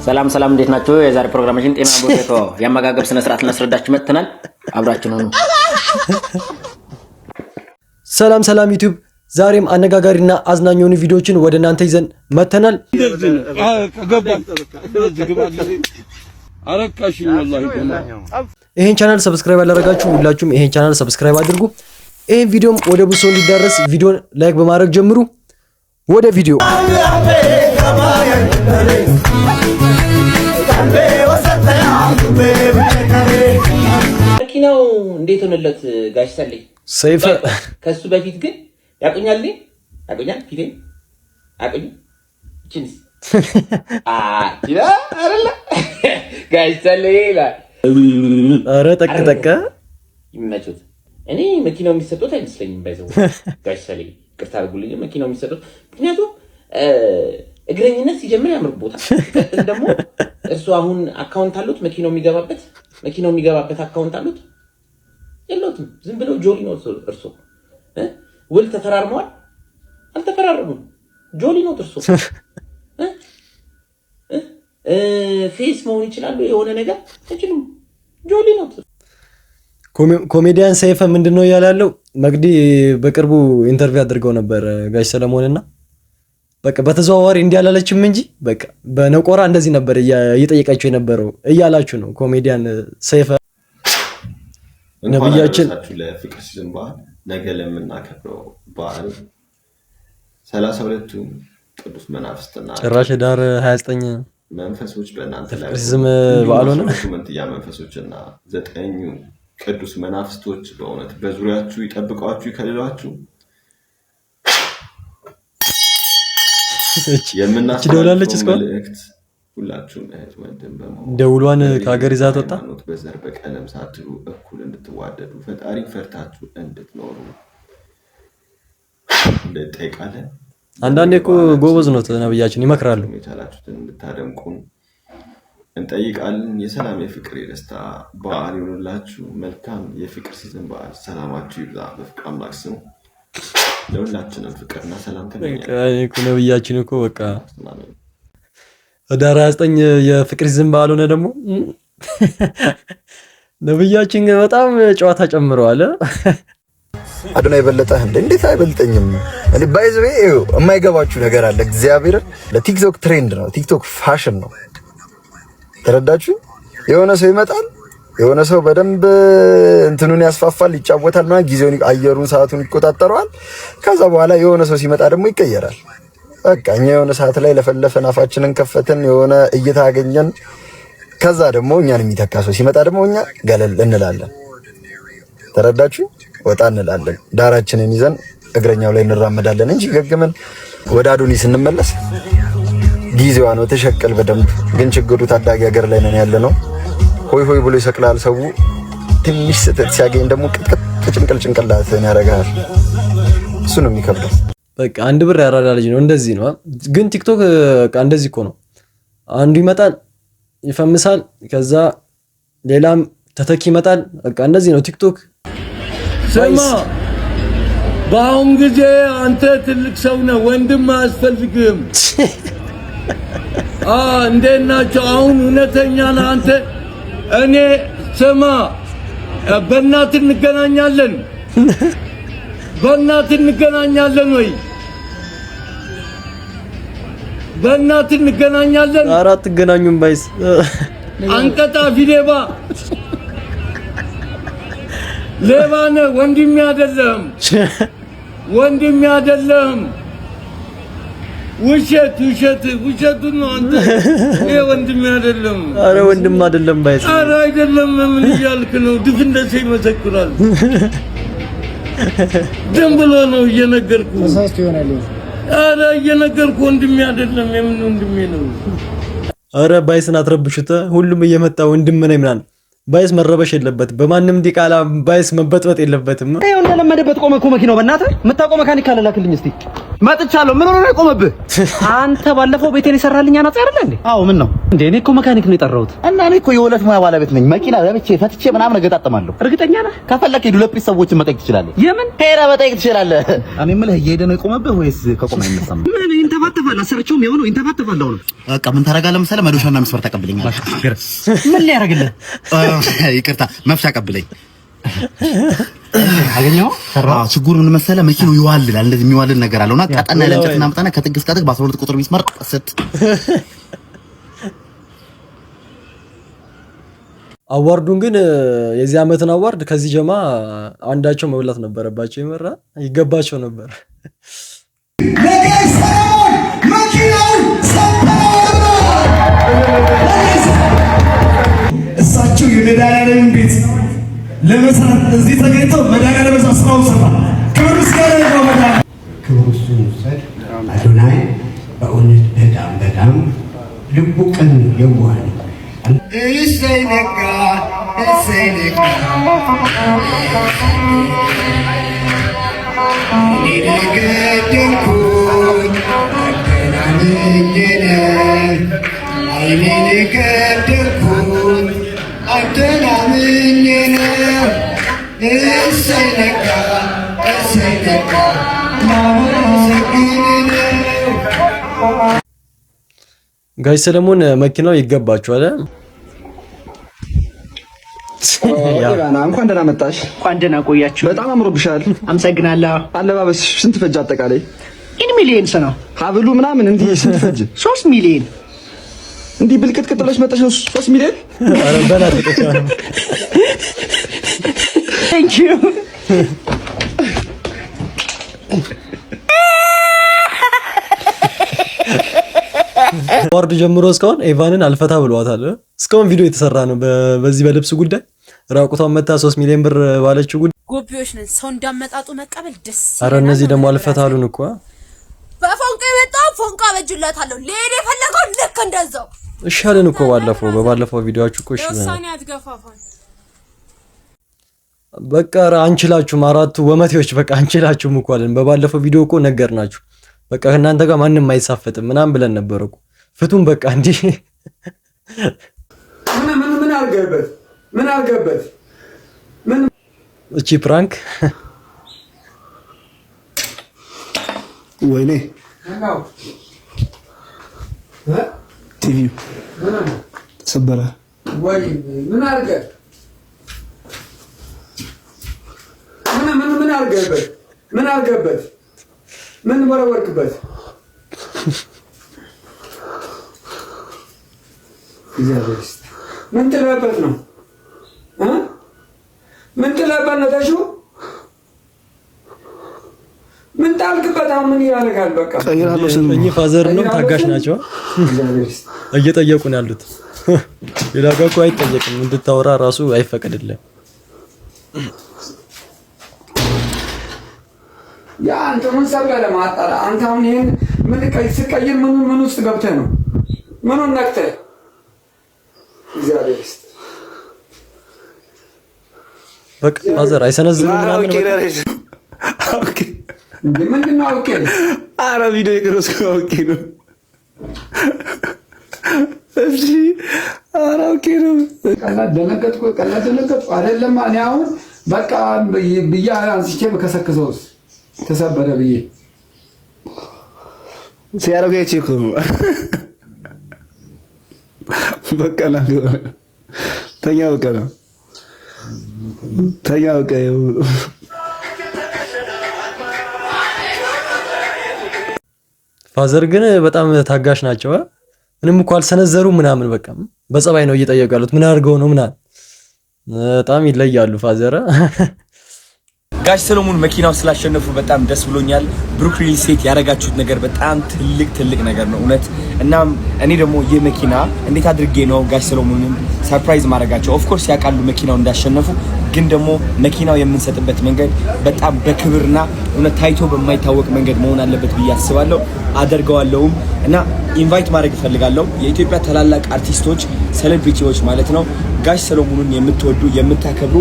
ሰላም ሰላም እንዴት ናችሁ? የዛሬ ፕሮግራማችን ጤና ቦቴኮ ያመጋገብ ስነ ስርዓት እናስረዳችሁ መጥተናል። አብራችሁን ሁኑ። ሰላም ሰላም ዩቲዩብ፣ ዛሬም አነጋጋሪና አዝናኝ የሆኑ ቪዲዮዎችን ወደ እናንተ ይዘን መጥተናል። ይሄን ቻናል ሰብስክራይብ ያላደረጋችሁ ሁላችሁም ይሄን ቻናል ሰብስክራይብ አድርጉ። ይሄን ቪዲዮም ወደ ብዙ ሰው እንዲዳረስ ቪዲዮን ላይክ በማድረግ ጀምሩ። ወደ ቪዲዮ መኪናው እንዴት ሆነለት ጋሽ ሰሌ ሰይፈ? ከሱ በፊት ግን ያቆኛል ፊቴ አቆኝ ቺንስ ይላ አይደለ ጋሽ ሰሌ ይላ አረ ጠቅ ይመቹት። እኔ መኪናው የሚሰጡት አይመስለኝም ባይዘው ጋሽ ሰሌ ቅርታ አድርጉልኝ። መኪናው የሚሰጡት ምክንያቱም እግረኝነት ሲጀምር ያምርቦታል። ደግሞ እርሱ አሁን አካውንት አሉት መኪናው የሚገባበት አካውንት አሉት የለውም። ዝም ብለው ጆሊ ነው እርሱ። ውል ተፈራርመዋል አልተፈራረሙም። ጆሊ ነው እርሱ። ፌስ መሆን ይችላሉ የሆነ ነገር አይችሉም። ጆሊ ነው። ኮሜዲያን ሰይፈ ምንድነው ያላለው? መግዲ በቅርቡ ኢንተርቪው አድርገው ነበር ጋሽ ሰለሞንና በቃ በተዘዋዋሪ እንዲያላለችም እንጂ በቃ በነቆራ እንደዚህ ነበር እየጠየቃቸው የነበረው እያላችሁ ነው። ኮሜዲያን ሰይፈ ነብያችን ለፍቅር ሲዝን በዓል ነገ ለምናከብረው በዓል 32ቱ ቅዱስ መናፍስትና ጭራሽ ዳር 29 መንፈሶች በእናንተ ላይ ሲዝም በዓል ሆነ። መንትያ መንፈሶችና 9ኙ ቅዱስ መናፍስቶች በእውነት በዙሪያችሁ ይጠብቋችሁ ይከልሏችሁ። ደውላለች እስካሁን ሁላችሁም እህት ወንድም በመሆን ደውሏን ከሀገር ይዛት ወጣ። በዘር በቀለም ሳትሉ እኩል እንድትዋደዱ ፈጣሪ ፈርታችሁ እንድትኖሩ እንጠይቃለን። አንዳንዴ እኮ ጎበዝ ነው ነብያችን ይመክራሉ። የቻላችሁትን እንድታደምቁን እንጠይቃለን። የሰላም የፍቅር የደስታ በዓል ይሁንላችሁ። መልካም የፍቅር ሲዝን በዓል። ሰላማችሁ ይብዛ በፍቅር አምላክ ስም። ለሁላችንም ፍቅርና ሰላም ተመኘን። ነብያችን እኮ በቃ ዳር 29 የፍቅር ሲዝን በዓል ሆነ። ደግሞ ነብያችን በጣም ጨዋታ ጨምረዋል። አዶና የበለጠህ እንዴት አይበልጠኝም? እኔ ባይዘው የማይገባችሁ ነገር አለ። እግዚአብሔር ለቲክቶክ ትሬንድ ነው፣ ቲክቶክ ፋሽን ነው። ተረዳችሁ? የሆነ ሰው ይመጣል፣ የሆነ ሰው በደንብ እንትኑን ያስፋፋል፣ ይጫወታል፣ ማለት ጊዜውን አየሩን ሰዓቱን ይቆጣጠረዋል። ከዛ በኋላ የሆነ ሰው ሲመጣ ደግሞ ይቀየራል። በቃ እኛ የሆነ ሰዓት ላይ ለፈለፈን አፋችንን ከፈትን፣ የሆነ እይታ አገኘን። ከዛ ደግሞ እኛን የሚተካ ሰው ሲመጣ ደግሞ እኛ ገለል እንላለን። ተረዳችሁ? ወጣ እንላለን፣ ዳራችንን ይዘን እግረኛው ላይ እንራመዳለን እንጂ ገግመን ወደ አዶኒ ስንመለስ ጊዜዋ ነው ተሸቀል በደንብ። ግን ችግሩ ታዳጊ ሀገር ላይ ነን ያለነው። ሆይ ሆይ ብሎ ይሰቅላል ሰው። ትንሽ ስህተት ሲያገኝ ደግሞ ቅጥቅጥ ጭንቅላትን ያደርጋል። እሱ ነው የሚከብደው። በቃ አንድ ብር ያራዳ ልጅ ነው። እንደዚህ ነው። ግን ቲክቶክ በቃ እንደዚህ እኮ ነው። አንዱ ይመጣል ይፈምሳል፣ ከዛ ሌላም ተተኪ ይመጣል። በቃ እንደዚህ ነው ቲክቶክ። ስማ፣ በአሁን ጊዜ አንተ ትልቅ ሰው ነህ፣ ወንድም አያስፈልግም። እንዴት ናቸው አሁን? እውነተኛ ነህ አንተ። እኔ ስማ፣ በእናትህ እንገናኛለን፣ በእናትህ እንገናኛለን ወይ? በእናትህ እንገናኛለን። አራት ገናኙም ባይስ አንቀጣፊ ሌባ ሌባ ነህ። ወንድሜ አይደለም፣ ወንድሜ አይደለም። ውሸት ነው አንተ። ይሄ ወንድሜ አይደለም። አረ ወንድም አይደለም ባይስ። አረ አይደለም። ምን እያልክ ነው? ድፍ እንደዚህ ይመሰክራል። ደም ብሎ ነው እየነገርኩ። ተሳስቶ ይሆናል። አረ እየነገርኩ ወንድሜ አይደለም። የምን ወንድሜ ነው? አረ ባይስን አትረብሹት። ሁሉም እየመጣ ወንድም ነኝ ምናምን። ባይስ መረበሽ የለበትም። በማንም ዲቃላ ባይስ መበጥበጥ የለበትም። ይሄው እንደለመደበት ቆመ እኮ መኪናው። በእናትህ የምታውቀው መካኒክ ካለ ላክልኝ እስቲ። መጥቻለሁ። ምን ሆነ ነው የቆመብህ? አንተ ባለፈው ቤቴን የሰራልኝ አናጺ አይደለ እንዴ? አዎ ምን ነው እንዴ? እኔ እኮ መካኒክ ነው የጠራሁት። እና እኔ እኮ የሁለት ሙያ ባለቤት ነኝ። መኪና ለብቼ ፈትቼ ምናምን እገጣጠማለሁ። እርግጠኛ ነህ? ከፈለክ ሄዱ ለጲስ ሰዎችን መጠየቅ ትችላለህ። የምን ሄዳ መጠየቅ ትችላለህ። እኔ የምልህ እየሄደ ነው የቆመብህ ወይስ ከቆመ አይነሳም? ምን ይንተባተባል? አሰርቼውም የሆነው ይንተባተባል። አሁን በቃ ምን ታደርጋለህ መሰለህ? መዶሻና መስመር ተቀብለኛል። ምን ሊያደርግልህ? ይቅርታ መፍቻ ቀብለኝ። አገኘው ችግሩ ምን መሰለህ? መኪናው ይዋልላል። እንደዚህ የሚዋልል ነገር አለውና ቀጠና ያለ እንጨት እናምጣና ከጥግ እስከ ጥግ በ12 ቁጥር ሚስማር ቀሰት። አዋርዱን ግን የዚህ ዓመትን አዋርድ ከዚህ ጀማ አንዳቸው መብላት ነበረባቸው። ይመራ ይገባቸው ነበር። እሳቸው የመድኃኒዓለም ቤት ለመስራት እዚህ ተገኝተው መድኃኒዓለም ስራውን ሰራ። ክብር ምስጋና ይግባው። መድኃኒዓለም ክብር እሱን ይውሰድ። አዶናይ በእውነት በጣም በጣም ልቡ ቅን የዋህ ነው። እሰይ ነጋ እሰይ ነጋ እኔ ነገደልኩኝ አገናኝነ አይኔ ነገደልኩኝ አገናኝነ እሰይ ነጋ እሰይ ነጋ ጋሽ ሰለሞን መኪናው ይገባችኋል። እንኳን ደህና መጣሽ። እንኳን ደህና ቆያችሁ። በጣም አምሮብሻል። አመሰግናለሁ። አለባበስሽ ስንት ፈጅ? አጠቃላይ ኢን ሚሊየንስ ነው። ሀብሉ ምናምን እንዲህ ስንት ፈጅ? 3 ሚሊዮን። እንዲህ ብልቅጥቅጥ ብለሽ መጣሽ ነው 3 ሚሊዮን? አረ በላት ተቀጣለ። ቴንክ ዩ። አዋርድ ጀምሮ እስካሁን ኤቫንን አልፈታ ብለዋታል። እስካሁን ቪዲዮ የተሰራ ነው በዚህ በልብስ ጉዳይ። ራቁቷን መታ 3 ሚሊዮን ብር ባለችው ጉዳይ ጎቢዎች ነን። ሰው እንዳመጣጡ መቀበል ደስ ይላል። አረ እነዚህ ደግሞ አልፈታሉን እኮ በፎንቃ የመጣው ፎንቃ በጅላታለሁ። ሌላ የፈለገው ልክ እንደዛው እሻለን እኮ በባለፈው ቪዲዮአችሁ እኮ እሺ ወሳኔ አትገፋፋን። በቃ አንችላችሁም። አራቱ ወመቴዎች በቃ አንችላችሁም እኮ አለን። በባለፈው ቪዲዮ እኮ ነገርናችሁ። በቃ እናንተ ጋር ማንንም አይሳፈጥም ምናምን ብለን ነበር እኮ። ፍቱን በቃ እንዴ ምን አርገበት እቺ ፕራንክ ወይኔ ቲቪ ተሰበረ። ወይ ምን አርገበት ምን ወረወርክበት? ምን ጥለበት ነው? ምን ጥለበት ነው? ተሹ ምን ጣልክበት? አሁን ምን ያደርጋል? በቃ እኚህ ፋዘር ነው ታጋሽ ናቸው። እየጠየቁ ነው ያሉት። ሌላ ጋር እኮ አይጠየቅም። እንድታወራ ራሱ አይፈቀድልህም። ያ አንተ ምን ሰበለ ማጣራ አንተ አሁን ይሄን ምን ስቀይር ምን ውስጥ ገብተህ ነው? ምኑን ነክተህ? እግዚአብሔር ይስጥ። በቃ ፋዘር አይሰነዝርም ምናምን ኦኬ እንዴ ምንድነው? ኦኬ አረ ቪዲዮ የቀረስኩ ኦኬ ነው። እሺ አረ ኦኬ ነው። ቀላል ደነገጥኩ አይደለም። እኔ አሁን በቃ ብያ አንስቼ በከሰከሰውስ ተሰበረ ብዬ ሲያረጋይ ቼክ ነው። በቃ ነው ተኛ በቃ ነው ተኛ በቃ ፋዘር ግን በጣም ታጋሽ ናቸው። ምንም እኮ አልሰነዘሩ ምናምን በቃ በጸባይ ነው እየጠየቁ ያሉት። ምን አድርገው ነው ምናምን በጣም ይለያሉ ፋዘር። ጋሽ ሰለሞን መኪናው ስላሸነፉ በጣም ደስ ብሎኛል። ብሩክ ሪል ስቴት ያደረጋችሁት ነገር በጣም ትልቅ ነገር ነው እውነት። እናም እኔ ደግሞ ይህ መኪና እንዴት አድርጌ ነው ጋሽ ሰለሞንን ሰርፕራይዝ ማድረጋቸው? ኦፍ ኮርስ ያውቃሉ መኪናው እንዳሸነፉ፣ ግን ደግሞ መኪናው የምንሰጥበት መንገድ በጣም በክብርና እውነት ታይቶ በማይታወቅ መንገድ መሆን አለበት ብዬ አስባለሁ። አደርገዋለሁም እና ኢንቫይት ማድረግ እፈልጋለሁ የኢትዮጵያ ታላላቅ አርቲስቶች፣ ሴሌብሪቲዎች ማለት ነው። ጋሽ ሰለሞንን የምትወዱ የምታከብሩ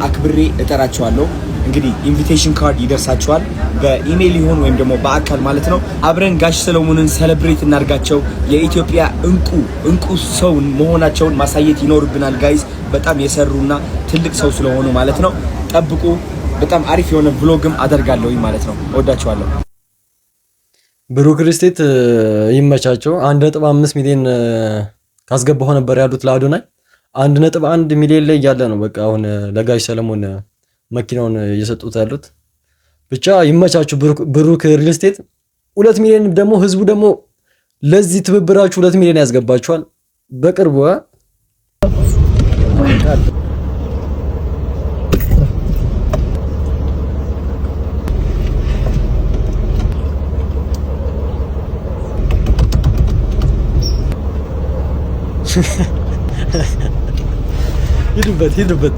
አክብሬ እጠራቸዋለሁ። እንግዲህ ኢንቪቴሽን ካርድ ይደርሳቸዋል በኢሜል ይሁን ወይም ደግሞ በአካል ማለት ነው። አብረን ጋሽ ሰለሞንን ሴሌብሬት እናርጋቸው። የኢትዮጵያ እንቁ ሰው መሆናቸውን ማሳየት ይኖርብናል ጋይስ። በጣም የሰሩና ትልቅ ሰው ስለሆኑ ማለት ነው። ጠብቁ። በጣም አሪፍ የሆነ vlogም አደርጋለሁ ማለት ነው። ወዳችኋለሁ። ብሩክ ሪል ስቴት ይመቻቸው። 1.5 ሚሊዮን ካስገባው ነበር ያሉት ለአዶናይ 1.1 ሚሊዮን ላይ ያለ ነው። በቃ አሁን ለጋሽ ሰለሞን መኪናውን እየሰጡት ያሉት ብቻ ይመቻችሁ። ብሩክ ሪል ስቴት 2 ሚሊዮን ደግሞ ህዝቡ ደግሞ ለዚህ ትብብራችሁ 2 ሚሊዮን ያስገባችኋል በቅርቡ። ሂዱበት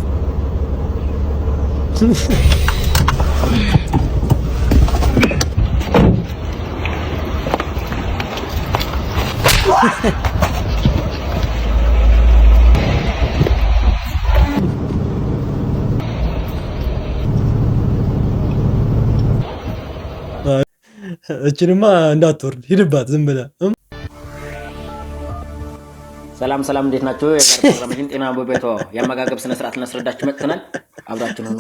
እችንማ እንዳትወርድ ሂድባት ዝም ብለህ። ሰላም እንዴት ናችሁ? የዛሬ ፕሮግራማችን ጤና በቤቶ የአመጋገብ ስነ ስርዓት እናስረዳችሁ መጥተናል። አብራችን ሁኑ።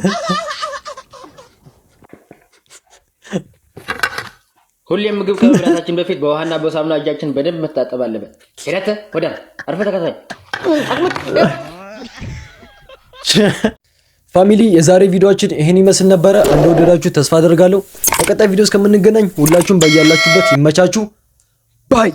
ሁሌም ምግብ ከመብላታችን በፊት በውሃና በሳሙና እጃችን በደንብ መታጠብ አለበት። ሄደተ ወደ አርፈ ተከታይ ፋሚሊ የዛሬ ቪዲዮአችን ይሄን ይመስል ነበረ። እንደወደዳችሁ ተስፋ አደርጋለሁ። በቀጣይ ቪዲዮ እስከምንገናኝ ሁላችሁም በያላችሁበት ይመቻችሁ። ባይ